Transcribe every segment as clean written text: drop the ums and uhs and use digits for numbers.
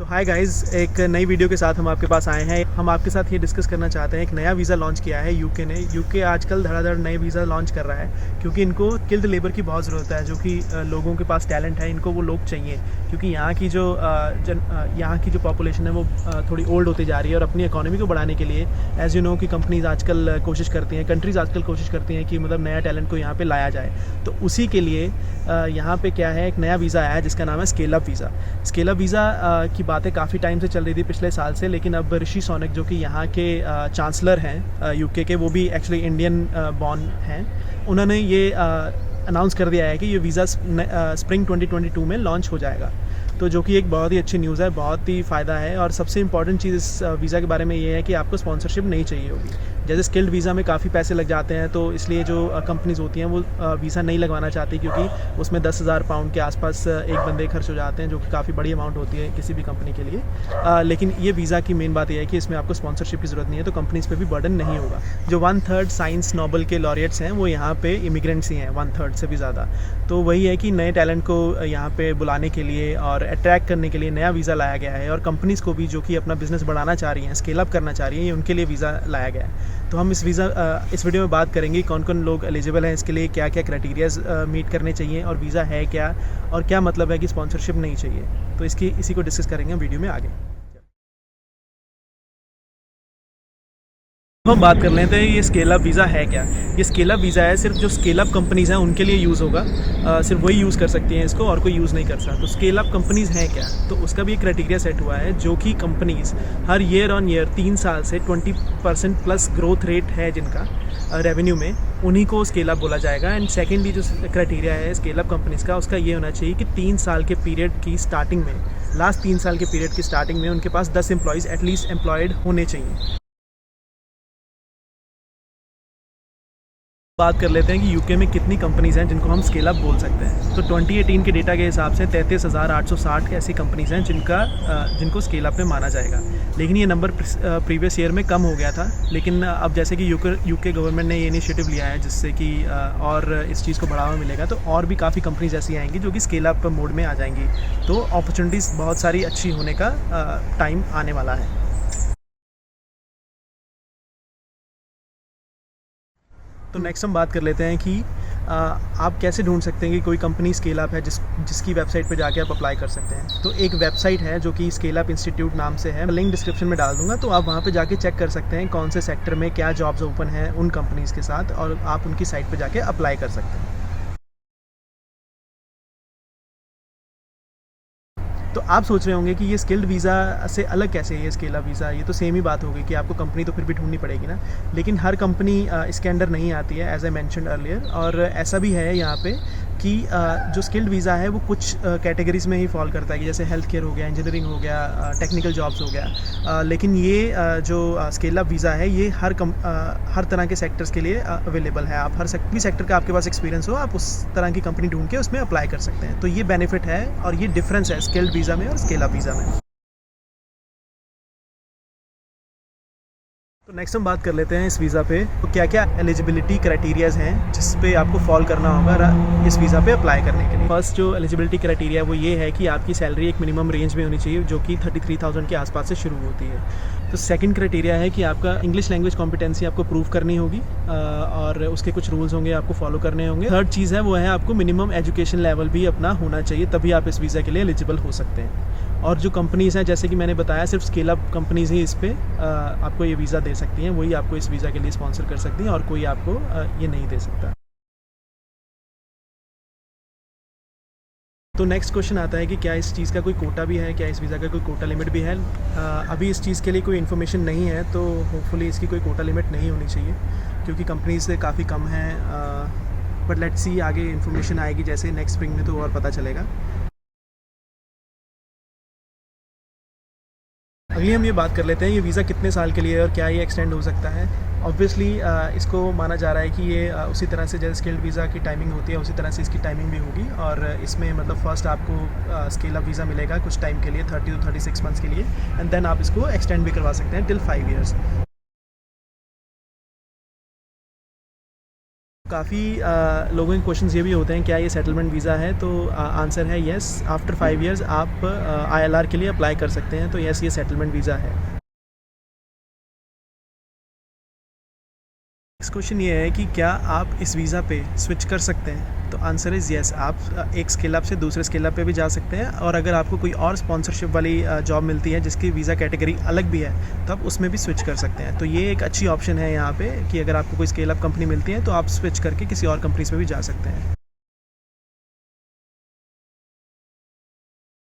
तो hi guys, एक नई वीडियो के साथ हम आपके पास आए हैं। हम आपके साथ ये डिस्कस करना चाहते हैं, एक नया वीज़ा लॉन्च किया है यूके ने। यूके आजकल धड़ाधड़ नए वीज़ा लॉन्च कर रहा है क्योंकि इनको स्किल्ड लेबर की बहुत ज़रूरत है, जो कि लोगों के पास टैलेंट है, इनको वो लोग चाहिए। क्योंकि यहाँ की जो पॉपुलेशन है वो थोड़ी ओल्ड होती जा रही है और अपनी इकोनॉमी को बढ़ाने के लिए एज़ यू नो कि कंपनीज आजकल कोशिश करती हैं, कंट्रीज़ आजकल कोशिश करती हैं कि मतलब नया टैलेंट को यहाँ पे लाया जाए। तो उसी के लिए यहाँ पे क्या है, एक नया वीज़ा आया है जिसका नाम है scale up visa. Scale up visa की बातें काफ़ी टाइम से चल रही थी, पिछले साल से, लेकिन अब ऋषि सोनक जो कि यहाँ के चांसलर हैं यूके के, वो भी एक्चुअली इंडियन बॉर्न हैं, उन्होंने ये अनाउंस कर दिया है कि ये वीज़ा स्प्रिंग 2022 में लॉन्च हो जाएगा। तो जो कि एक बहुत ही अच्छी न्यूज़ है, बहुत ही फ़ायदा है। और सबसे इंपॉर्टेंट चीज़ इस वीज़ा के बारे में ये है कि आपको स्पॉन्सरशिप नहीं चाहिए होगी। जैसे स्किल्ड वीज़ा में काफ़ी पैसे लग जाते हैं, तो इसलिए जो कंपनीज़ होती हैं वो वीज़ा नहीं लगवाना चाहती, क्योंकि उसमें 10,000 पाउंड के आसपास एक बंदे खर्च हो जाते हैं, जो कि काफ़ी बड़ी अमाउंट होती है किसी भी कंपनी के लिए। लेकिन ये वीज़ा की मेन बात यह है कि इसमें आपको स्पॉन्सरशिप की ज़रूरत नहीं है, तो कंपनीज़ पे भी बर्डन नहीं होगा। जो 1/3 साइंस नोबेल के लॉरिएट्स हैं वो यहाँ पे इमिग्रेंट्स ही हैं, 1/3 से भी ज़्यादा। तो वही है कि नए टैलेंट को यहाँ पे बुलाने के लिए और अट्रैक्ट करने के लिए नया वीज़ा लाया गया है। और कंपनीज़ को भी जो कि अपना बिज़नेस बढ़ाना चाह रही हैं, स्केल अप करना चाह रही हैं, उनके लिए वीज़ा लाया गया है। तो हम इस वीडियो में बात करेंगे कौन कौन लोग एलिजिबल हैं इसके लिए, क्या क्या क्राइटेरियाज मीट करने चाहिए, और वीज़ा है क्या, और क्या मतलब है कि स्पॉन्सरशिप नहीं चाहिए। तो इसी को डिस्कस करेंगे हम वीडियो में आगे। हम बात कर लेते हैं ये स्केल अप वीज़ा है क्या। ये स्केल अप वीज़ा है, सिर्फ जो स्केल अप कंपनीज़ हैं उनके लिए यूज़ होगा। सिर्फ वही यूज़ कर सकती हैं इसको, और कोई यूज़ नहीं कर सकता। तो स्केल अप कंपनीज़ हैं क्या, तो उसका भी एक क्राइटेरिया सेट हुआ है, जो कि companies her year on year 3 साल से 20% प्लस ग्रोथ रेट है जिनका रेवेन्यू में, उन्हीं को स्केल अप बोला जाएगा। एंड सेकेंडली जो क्राइटेरिया है स्केल अप कंपनीज़ का, उसका ये होना चाहिए कि 3 साल के पीरियड की स्टार्टिंग में, लास्ट 3 साल के पीरियड की स्टार्टिंग में उनके पास 10 एम्प्लॉयज़ एटलीस्ट एम्प्लॉयड होने चाहिए। बात कर लेते हैं कि यूके में कितनी कंपनीज़ हैं जिनको हम स्केल अप बोल सकते हैं। तो 2018 के डेटा के हिसाब से 33,860 ऐसी कंपनीज़ हैं जिनको स्केल अप में माना जाएगा। लेकिन ये नंबर प्रीवियस ईयर में कम हो गया था। लेकिन अब जैसे कि यूके गवर्नमेंट ने ये इनिशिएटिव लिया है, जिससे कि और इस चीज़ को बढ़ावा मिलेगा, तो और भी काफ़ी कंपनीज़ ऐसी आएंगी जो कि स्केल अप मोड में आ जाएंगी। तो अपॉर्चुनिटीज़ बहुत सारी अच्छी होने का टाइम आने वाला है। तो नेक्स्ट हम बात कर लेते हैं कि आप कैसे ढूंढ सकते हैं कि कोई कंपनी स्केल अप है जिसकी वेबसाइट पे जाके आप अप्लाई कर सकते हैं। तो एक वेबसाइट है जो कि स्केल अप इंस्टीट्यूट नाम से है, लिंक डिस्क्रिप्शन में डाल दूंगा, तो आप वहाँ पे जाके चेक कर सकते हैं कौन से सेक्टर में क्या जॉब्स ओपन हैं उन कंपनीज़ के साथ, और आप उनकी साइट पर जाके अप्लाई कर सकते हैं। तो आप सोच रहे होंगे कि ये स्किल्ड वीज़ा से अलग कैसे है ये स्केल अप वीज़ा, ये तो सेम ही बात होगी कि आपको कंपनी तो फिर भी ढूंढनी पड़ेगी ना। लेकिन हर कंपनी इसके अंडर नहीं आती है, एज आई मेंशन्ड अर्लियर। और ऐसा भी है यहाँ पे कि जो स्किल्ड वीज़ा है वो कुछ कैटेगरीज़ में ही फॉल करता है, कि जैसे हेल्थ केयर हो गया, इंजीनियरिंग हो गया, टेक्निकल जॉब्स हो गया। लेकिन ये जो स्केल अप वीज़ा है ये हर तरह के सेक्टर्स के लिए अवेलेबल है। आप हर भी सेक्टर का आपके पास एक्सपीरियंस हो, आप उस तरह की कंपनी ढूंढ के उसमें अप्लाई कर सकते हैं। तो ये बेनिफिट है और ये डिफरेंस है स्किल्ड वीज़ा में और स्केल अप वीज़ा में। तो नेक्स्ट हम बात कर लेते हैं इस वीज़ा पे तो क्या क्या एलिजिबिलिटी क्राइटेरियाज़ हैं जिस पे आपको फॉल करना होगा इस वीज़ा पे अप्लाई करने के लिए। फर्स्ट जो एलिजिबिलिटी क्राइटेरिया वो ये है कि आपकी सैलरी एक मिनिमम रेंज में होनी चाहिए, जो कि 33,000 के आसपास से शुरू होती है। तो सेकंड क्राइटेरिया है कि आपका इंग्लिश लैंग्वेज कॉम्पिटेंसी आपको प्रूव करनी होगी, और उसके कुछ रूल्स होंगे आपको फॉलो करने होंगे। थर्ड चीज़ है वो है आपको मिनिमम एजुकेशन लेवल भी अपना होना चाहिए, तभी आप इस वीज़ा के लिए एलिजिबल हो सकते हैं। और जो कंपनीज़ हैं, जैसे कि मैंने बताया, सिर्फ स्केल अप कंपनीज़ ही इस पे आपको ये वीज़ा दे सकती हैं, वही आपको इस वीज़ा के लिए स्पॉन्सर कर सकती हैं, और कोई आपको ये नहीं दे सकता। तो नेक्स्ट क्वेश्चन आता है कि क्या इस चीज़ का कोई कोटा भी है, क्या इस वीज़ा का कोई कोटा लिमिट भी है। अभी इस चीज़ के लिए कोई इन्फॉर्मेशन नहीं है, तो होपफुली इसकी कोई कोटा लिमिट नहीं होनी चाहिए, क्योंकि कंपनीज से काफ़ी कम है। बट लेट्स सी, आगे इन्फॉर्मेशन आएगी जैसे नेक्स्ट स्प्रिंग में, तो और पता चलेगा। अगली हम ये बात कर लेते हैं ये वीज़ा कितने साल के लिए है और क्या ये एक्सटेंड हो सकता है। ऑब्वियसली इसको माना जा रहा है कि ये उसी तरह से जैसे स्किल्ड वीज़ा की टाइमिंग होती है उसी तरह से इसकी टाइमिंग भी होगी। और इसमें मतलब फ़र्स्ट आपको स्केल अप वीज़ा मिलेगा कुछ टाइम के लिए, 30 to 36 मंथ्स के लिए, एंड देन आप इसको एक्सटेंड भी करवा सकते हैं टिल 5 ईयर्स। काफ़ी लोगों के क्वेश्चंस ये भी होते हैं क्या ये सेटलमेंट वीज़ा है, तो आंसर है येस। आफ्टर 5 इयर्स आप ILR के लिए अप्लाई कर सकते हैं, तो येस ये सेटलमेंट वीज़ा है। नेक्स्ट क्वेश्चन ये है कि क्या आप इस वीज़ा पे स्विच कर सकते हैं, तो आंसर इज़ येस। आप एक स्केल अप से दूसरे स्केल अप पे भी जा सकते हैं, और अगर आपको कोई और स्पॉन्सरशिप वाली जॉब मिलती है जिसकी वीज़ा कैटेगरी अलग भी है तो आप उसमें भी स्विच कर सकते हैं। तो ये एक अच्छी ऑप्शन है यहाँ पे कि अगर आपको कोई स्केल अप कंपनी मिलती है तो आप स्विच करके किसी और कंपनीज में भी जा सकते हैं।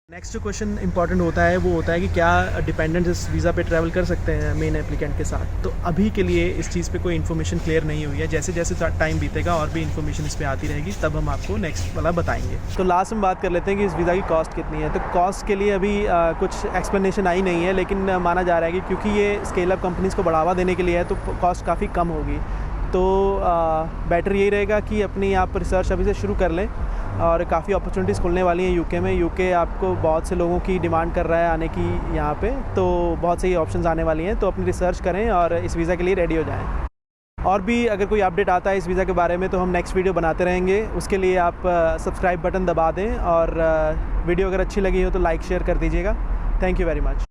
नेक्स्ट जो क्वेश्चन इंपॉर्टेंट होता है वो होता है कि क्या डिपेंडेंट्स इस वीज़ा पे ट्रैवल कर सकते हैं मेन एप्लीकेंट के साथ। तो अभी के लिए इस चीज़ पे कोई इन्फॉर्मेशन क्लियर नहीं हुई है। जैसे जैसे टाइम बीतेगा और भी इन्फॉर्मेशन इस पे आती रहेगी तब हम आपको नेक्स्ट वाला बताएंगे। तो लास्ट में बात कर लेते हैं कि इस वीज़ा की कॉस्ट कितनी है। तो कॉस्ट के लिए अभी कुछ एक्सप्लेनेशन आई नहीं है, लेकिन माना जा रहा है कि क्योंकि ये स्केल अप कंपनीज़ को बढ़ावा देने के लिए है तो कॉस्ट काफ़ी कम होगी। तो बेटर यही रहेगा कि अपनी आप रिसर्च अभी से शुरू कर लें, और काफ़ी अपॉर्चुनिटीज़ खुलने वाली हैं यूके में। यूके आपको बहुत से लोगों की डिमांड कर रहा है आने की यहाँ पे, तो बहुत सही ऑप्शंस आने वाली हैं। तो अपनी रिसर्च करें और इस वीज़ा के लिए रेडी हो जाएं। और भी अगर कोई अपडेट आता है इस वीज़ा के बारे में तो हम नेक्स्ट वीडियो बनाते रहेंगे। उसके लिए आप सब्सक्राइब बटन दबा दें, और वीडियो अगर अच्छी लगी हो तो लाइक शेयर कर दीजिएगा। Thank you very much.